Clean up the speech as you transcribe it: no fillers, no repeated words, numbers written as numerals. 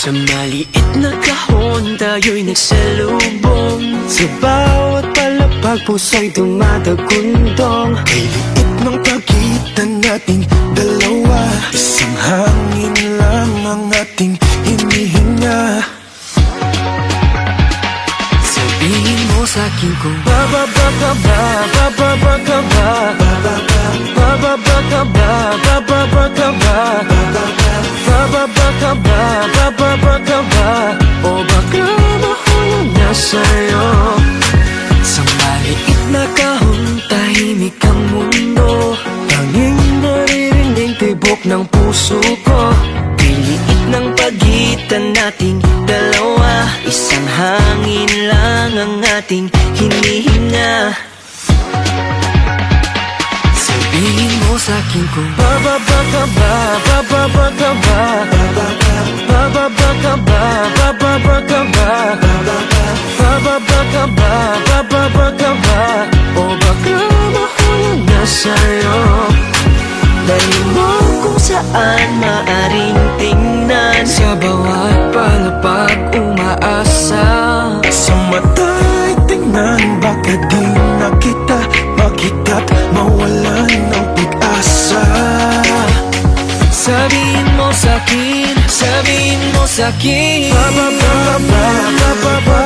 Sa maliit na kahon tayo'y nagsalubong. Sa bawat palapag puso'y dumadagundong. Kay liit ng pagitan nating dalawa, isang hangin lang ang ating hinihinga. Sabihin mo sa'kin kung Bababa ka ba? Bababa ka ba? Bababa ka ba? Bababa ka ba? Bababa ka ba? Bababa ka ba? O baka mahulog na sa'yo. sa maliit na kahon tahimik ang mundo. Tanging naririnig tibok ng puso ko. Piliit ng pagitan nating dalawa, isang hangin lang ang ating hinihinga. Sabihin mo sa'kin kung Bababa ka ba? Bababa ka ba? Bababa ka ba? Bababa ka ba? Bababa ka ba? Bababa ka ba? O baka mahulog na sa'yo. dali mo kung saan maaring tingnan. Sa bawat palapag umaasa. Sa mata'y tingnan, baka di na kita makita't mawalan ng pag-asa. Sabihin mo sa'kin, sabihin mo sa'kin. Bababa ka ba? Bababa